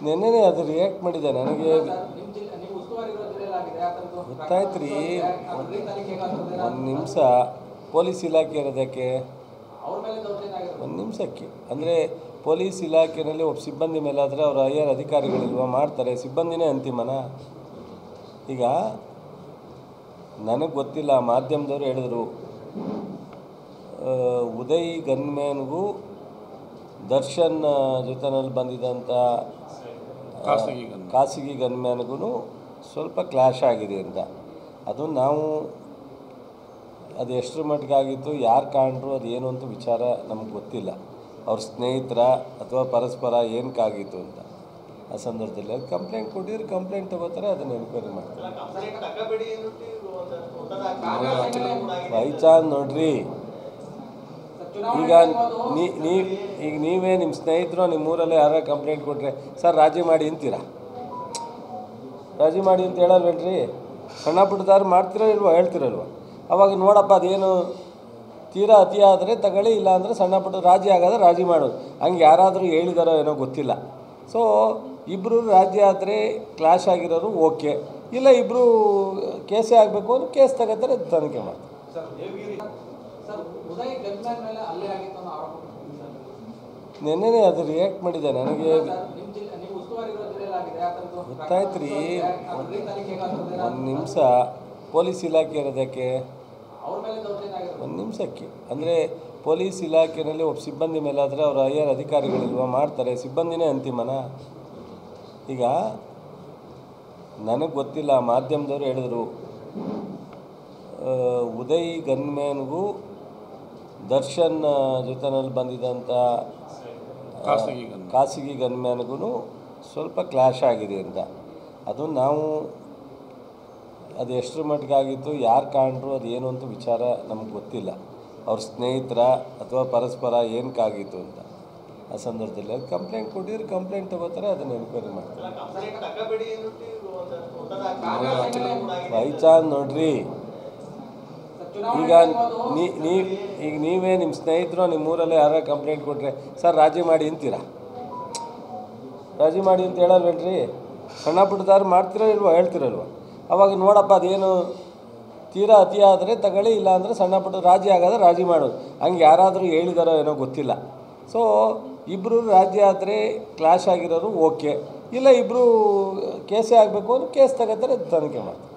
ನೆನ್ನೆನೇ ಅದು ರಿಯಾಕ್ಟ್ ಮಾಡಿದೆ ನನಗೆ ಗೊತ್ತಾಯ್ತು ರೀ. ಒಂದು ನಿಮಿಷ ಪೊಲೀಸ್ ಇಲಾಖೆ ಇರೋದಕ್ಕೆ ಒಂದು ನಿಮಿಷಕ್ಕೆ ಅಂದರೆ ಪೊಲೀಸ್ ಇಲಾಖೆಯಲ್ಲಿ ಒಬ್ಬ ಸಿಬ್ಬಂದಿ ಮೇಲೆ ಆದರೆ ಅವರು ಹೈಯರ್ ಅಧಿಕಾರಿಗಳಿಲ್ವ ಮಾಡ್ತಾರೆ, ಸಿಬ್ಬಂದಿನೇ ಅಂತಿಮನ. ಈಗ ನನಗೆ ಗೊತ್ತಿಲ್ಲ, ಮಾಧ್ಯಮದವರು ಹೇಳಿದ್ರು ಉದಯ್ ಗನ್ಮ್ಯಾನ್ಗೂ ದರ್ಶನ್ ಜೊತೆನಲ್ಲಿ ಬಂದಿದ್ದಂಥ ಖಾಸಗಿ ಗನ್ಮ್ಯಾನ್ಗೂ ಸ್ವಲ್ಪ ಕ್ಲ್ಯಾಶ್ ಆಗಿದೆ ಅಂತ. ಅದು ನಾವು ಅದು ಎಷ್ಟರ ಮಟ್ಟಿಗೆ ಆಗಿತ್ತು, ಯಾರು ಕಾಣ್ರು, ಅದು ಏನು ಅಂತ ವಿಚಾರ ನಮ್ಗೆ ಗೊತ್ತಿಲ್ಲ. ಅವ್ರ ಸ್ನೇಹಿತರ ಅಥವಾ ಪರಸ್ಪರ ಏನಕ್ಕಾಗಿತ್ತು ಅಂತ. ಆ ಸಂದರ್ಭದಲ್ಲಿ ಅದು ಕಂಪ್ಲೇಂಟ್ ಕೊಟ್ಟಿದ್ರೆ ಕಂಪ್ಲೇಂಟ್ ತಗೋತಾರೆ, ಅದನ್ನು ಎನ್ಕ್ವೈರಿ ಮಾಡ್ತಾರೆ. ಬೈಚಾನ್ ನೋಡ್ರಿ, ಈಗ ನೀವೇ ನಿಮ್ಮ ಸ್ನೇಹಿತರು ನಿಮ್ಮೂರಲ್ಲೇ ಯಾರು ಕಂಪ್ಲೇಂಟ್ ಕೊಟ್ಟರೆ ಸರ್ ರಾಜಿ ಮಾಡಿ ಅಂತೀರಾ? ರಾಜಿ ಮಾಡಿ ಅಂತ ಹೇಳಲ್ವೇನ್ರಿ? ಸಣ್ಣ ಪುಟ್ಟದಾರು ಮಾಡ್ತಿರೋ ಇಲ್ವೋ, ಹೇಳ್ತಿರಲ್ವ? ಅವಾಗ ನೋಡಪ್ಪ ಅದೇನು ತೀರಾ ಅತಿ ಆದರೆ ತಗೊಳ್ಳಿ, ಇಲ್ಲ ಅಂದರೆ ಸಣ್ಣ ಪುಟ್ಟ ರಾಜಿ ಆಗೋದ್ರೆ ರಾಜಿ ಮಾಡೋದು. ಹಂಗೆ ಯಾರಾದರೂ ಹೇಳಿದಾರೋ ಏನೋ ಗೊತ್ತಿಲ್ಲ. ಸೊ ಇಬ್ಬರು ರಾಜಿ ಆದರೆ ಕ್ಲಾಶ್ ಆಗಿರೋರು ಓಕೆ, ಇಲ್ಲ ಇಬ್ಬರು ಕೇಸೇ ಆಗಬೇಕು ಅಂದ್ರೆ ಕೇಸ್ ತಗೋತಾರೆ, ತನಿಖೆ ಮಾಡ್ತಾರೆ. ನೆನ್ನೆನೇ ಅದು ರಿಯಾಕ್ಟ್ ಮಾಡಿದೆ ನನಗೆ ಗೊತ್ತಾಯ್ತು ರೀ. ಒಂದು ನಿಮಿಷ ಪೊಲೀಸ್ ಇಲಾಖೆ ಇರೋದಕ್ಕೆ ಒಂದು ನಿಮಿಷಕ್ಕೆ ಅಂದರೆ ಪೊಲೀಸ್ ಇಲಾಖೆಯಲ್ಲಿ ಒಬ್ಬ ಸಿಬ್ಬಂದಿ ಮೇಲೆ ಆದರೆ ಅವರು ಹೈಯರ್ ಅಧಿಕಾರಿಗಳಿಲ್ವ ಮಾಡ್ತಾರೆ, ಸಿಬ್ಬಂದಿನೇ ಅಂತಿಮನ. ಈಗ ನನಗೆ ಗೊತ್ತಿಲ್ಲ, ಮಾಧ್ಯಮದವರು ಹೇಳಿದ್ರು ಉದಯ್ ಗನ್ಮ್ಯಾನ್ಗೂ ದರ್ಶನ್ ಜೊತೆನಲ್ಲಿ ಬಂದಿದ್ದಂಥ ಖಾಸಗಿ ಗನ್ಮ್ಯಾನ್ಗೂ ಸ್ವಲ್ಪ ಕ್ಲ್ಯಾಶ್ ಆಗಿದೆ ಅಂತ. ಅದು ನಾವು ಅದು ಎಷ್ಟರ ಮಟ್ಟಿಗೆ ಆಗಿತ್ತು, ಯಾರು ಕಾಣ್ರು, ಅದು ಏನು ಅಂತ ವಿಚಾರ ನಮ್ಗೆ ಗೊತ್ತಿಲ್ಲ. ಅವ್ರ ಸ್ನೇಹಿತರ ಅಥವಾ ಪರಸ್ಪರ ಏನಕ್ಕಾಗಿತ್ತು ಅಂತ. ಆ ಸಂದರ್ಭದಲ್ಲಿ ಅದು ಕಂಪ್ಲೇಂಟ್ ಕೊಟ್ಟಿದ್ರೆ ಕಂಪ್ಲೇಂಟ್ ತಗೋತಾರೆ, ಅದನ್ನು ಎನ್ಕ್ವೈರಿ ಮಾಡ್ತಾರೆ. ಬೈಚಾನ್ ನೋಡ್ರಿ, ಈಗ ನೀವೇ ನಿಮ್ಮ ಸ್ನೇಹಿತರು ನಿಮ್ಮೂರಲ್ಲೇ ಯಾರು ಕಂಪ್ಲೇಂಟ್ ಕೊಟ್ಟರೆ ಸರ್ ರಾಜಿ ಮಾಡಿ ಅಂತೀರಾ? ರಾಜಿ ಮಾಡಿ ಅಂತ ಹೇಳಲ್ವೇನ್ರಿ? ಸಣ್ಣ ಪುಟ್ಟದಾರು ಮಾಡ್ತಿರೋ ಇಲ್ವೋ, ಹೇಳ್ತಿರಲ್ವ? ಅವಾಗ ನೋಡಪ್ಪ ಅದೇನು ತೀರಾ ಅತಿ ಆದರೆ ತಗೊಳ್ಳಿ, ಇಲ್ಲ ಅಂದರೆ ಸಣ್ಣ ಪುಟ್ಟ ರಾಜಿ ಆಗೋದ್ರೆ ರಾಜಿ ಮಾಡೋದು. ಹಂಗೆ ಯಾರಾದರೂ ಹೇಳಿದಾರೋ ಏನೋ ಗೊತ್ತಿಲ್ಲ. ಸೊ ಇಬ್ಬರು ರಾಜಿ ಆದರೆ ಕ್ಲಾಶ್ ಆಗಿರೋರು ಓಕೆ, ಇಲ್ಲ ಇಬ್ಬರು ಕೇಸೇ ಆಗಬೇಕು ಅಂದ್ರೆ ಕೇಸ್ ತಗೋತಾರೆ, ತನಿಖೆ ಮಾಡ್ತಾರೆ.